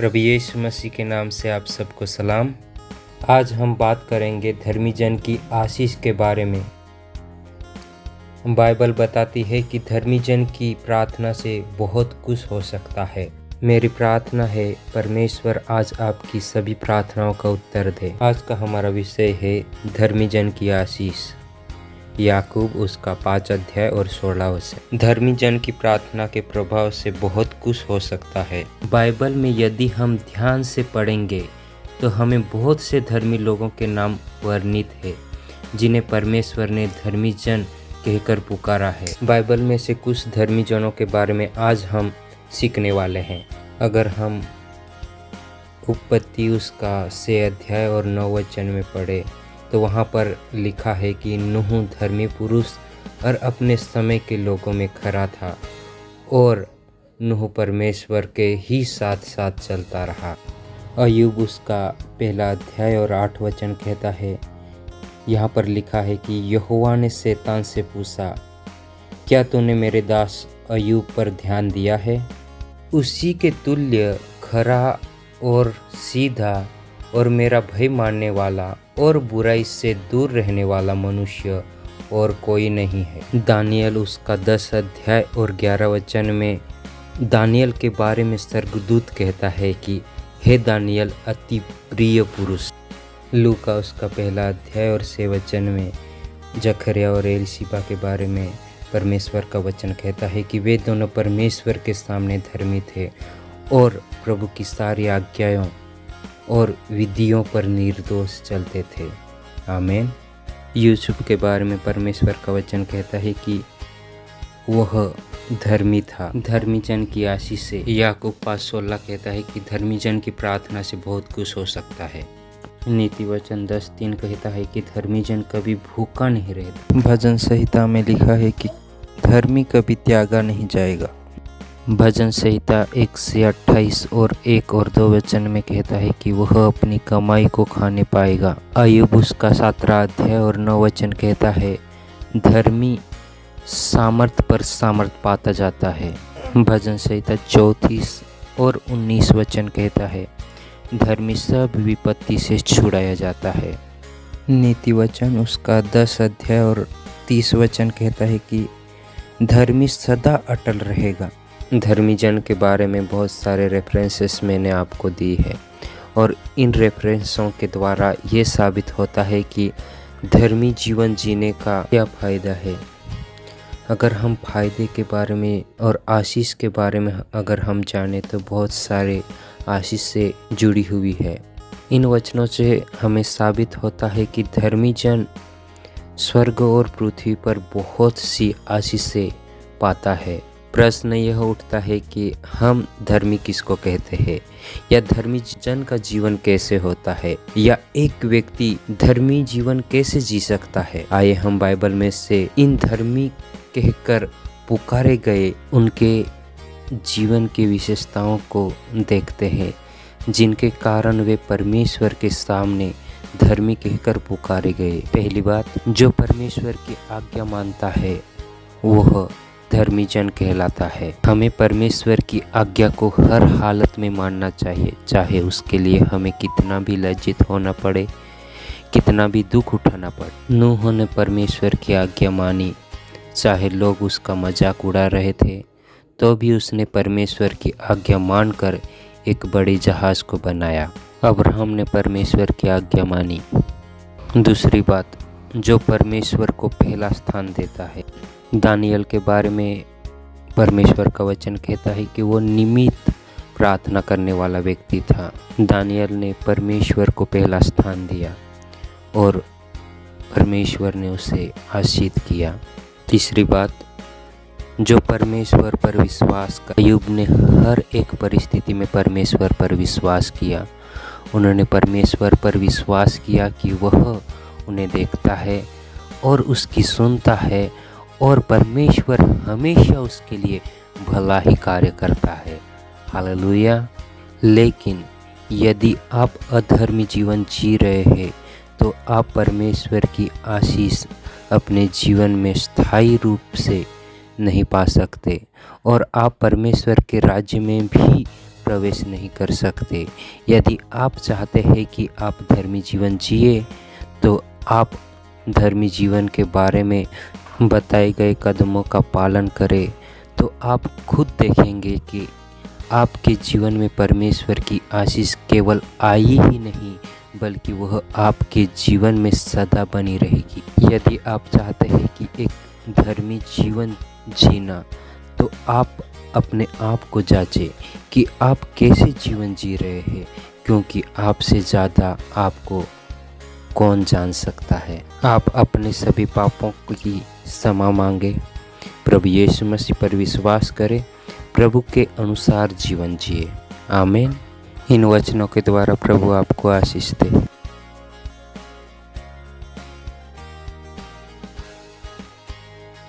प्रभु यीशु मसीह के नाम से आप सबको सलाम। आज हम बात करेंगे धर्मी जन की आशीष के बारे में। बाइबल बताती है कि धर्मी जन की प्रार्थना से बहुत कुछ हो सकता है। मेरी प्रार्थना है परमेश्वर आज आपकी सभी प्रार्थनाओं का उत्तर दे। आज का हमारा विषय है धर्मी जन की आशीष। याकूब उसका 5 अध्याय और 16 वचन। धर्मी जन की प्रार्थना के प्रभाव से बहुत कुछ हो सकता है। बाइबल में यदि हम ध्यान से पढ़ेंगे तो हमें बहुत से धर्मी लोगों के नाम वर्णित है जिन्हें परमेश्वर ने धर्मी जन कहकर पुकारा है। बाइबल में से कुछ धर्मी जनों के बारे में आज हम सीखने वाले हैं। अगर हम उत्पत्ति उसका 6 अध्याय और 9 वचन में पढ़े तो वहाँ पर लिखा है कि नूह धर्मी पुरुष और अपने समय के लोगों में खरा था और नूह परमेश्वर के ही साथ साथ चलता रहा। अय्यूब उसका 1 अध्याय और 8 वचन कहता है, यहाँ पर लिखा है कि यहोवा ने शैतान से पूछा, क्या तूने मेरे दास अय्यूब पर ध्यान दिया है? उसी के तुल्य खरा और सीधा और मेरा भय मानने वाला और बुराई से दूर रहने वाला मनुष्य और कोई नहीं है। दानियल उसका 10 अध्याय और 11 वचन में दानियल के बारे में स्वर्गदूत कहता है कि हे दानियल अति प्रिय पुरुष। लूका उसका 1 अध्याय और 6 वचन में जकरिया और एलीशिबा के बारे में परमेश्वर का वचन कहता है कि वे दोनों परमेश्वर के सामने धर्मी थे और प्रभु की सारी आज्ञाओं और विधियों पर निर्दोष चलते थे। आमीन। यूसुफ के बारे में परमेश्वर का वचन कहता है कि वह धर्मी था। धर्मी जन की आशीष से याकूब 5:16 कहता है कि धर्मी जन की प्रार्थना से बहुत कुछ हो सकता है। नीति वचन 10:3 कहता है कि धर्मी जन कभी भूखा नहीं रहता। भजन संहिता में लिखा है कि धर्मी कभी त्यागा नहीं जाएगा। भजन संहिता 128 और 1 और 2 वचन में कहता है कि वह अपनी कमाई को खाने पाएगा। अय्यूब उसका 17 अध्याय और 9 वचन कहता है धर्मी सामर्थ पर सामर्थ पाता जाता है। भजन संहिता 34 और 19 वचन कहता है धर्मी सब विपत्ति से छुड़ाया जाता है। नीति वचन उसका 10 अध्याय और 30 वचन कहता है कि धर्मी सदा अटल रहेगा। धर्मी जन के बारे में बहुत सारे रेफरेंसेस मैंने आपको दी है और इन रेफरेंसों के द्वारा ये साबित होता है कि धर्मी जीवन जीने का क्या फ़ायदा है। अगर हम फ़ायदे के बारे में और आशीष के बारे में अगर हम जाने तो बहुत सारे आशीष से जुड़ी हुई है। इन वचनों से हमें साबित होता है कि धर्मी जन स्वर्ग और पृथ्वी पर बहुत सी आशीषें पाता है। प्रश्न यह उठता है कि हम धर्मी किसको कहते हैं या धर्मी जन का जीवन कैसे होता है या एक व्यक्ति धर्मी जीवन कैसे जी सकता है। आइए हम बाइबल में से इन धर्मी कहकर पुकारे गए उनके जीवन की विशेषताओं को देखते हैं जिनके कारण वे परमेश्वर के सामने धर्मी कहकर पुकारे गए। पहली बात, जो परमेश्वर की आज्ञा मानता है वह धर्मी जन कहलाता है। हमें परमेश्वर की आज्ञा को हर हालत में मानना चाहिए, चाहे उसके लिए हमें कितना भी लज्जित होना पड़े, कितना भी दुख उठाना पड़े। नूह ने परमेश्वर की आज्ञा मानी, चाहे लोग उसका मजाक उड़ा रहे थे तो भी उसने परमेश्वर की आज्ञा मानकर एक बड़े जहाज को बनाया। अब्राहम ने परमेश्वर की आज्ञा मानी। दूसरी बात, जो परमेश्वर को पहला स्थान देता है। दानियल के बारे में परमेश्वर का वचन कहता है कि वो नियमित प्रार्थना करने वाला व्यक्ति था। दानियल ने परमेश्वर को पहला स्थान दिया और परमेश्वर ने उसे आशीष किया। तीसरी बात, जो परमेश्वर पर विश्वास कर, अय्यूब ने हर एक परिस्थिति में परमेश्वर पर विश्वास किया। उन्होंने परमेश्वर पर विश्वास किया कि वह उन्हें देखता है और उसकी सुनता है और परमेश्वर हमेशा उसके लिए भला ही कार्य करता है। हालेलुया। लेकिन यदि आप अधर्मी जीवन जी रहे हैं तो आप परमेश्वर की आशीष अपने जीवन में स्थायी रूप से नहीं पा सकते और आप परमेश्वर के राज्य में भी प्रवेश नहीं कर सकते। यदि आप चाहते हैं कि आप धर्मी जीवन जिए, तो आप धर्मी जीवन के बारे में बताए गए कदमों का पालन करें, तो आप खुद देखेंगे कि आपके जीवन में परमेश्वर की आशीष केवल आई ही नहीं, बल्कि वह आपके जीवन में सदा बनी रहेगी। यदि आप चाहते हैं कि एक धर्मी जीवन जीना, तो आप अपने आप को जांचें कि आप कैसे जीवन जी रहे हैं, क्योंकि आपसे ज़्यादा आपको कौन जान सकता है। आप अपने सभी पापों की क्षमा मांगे, प्रभु यीशु मसीह पर विश्वास करें, प्रभु के अनुसार जीवन जिए। आमीन। इन वचनों के द्वारा प्रभु आपको आशीष दे।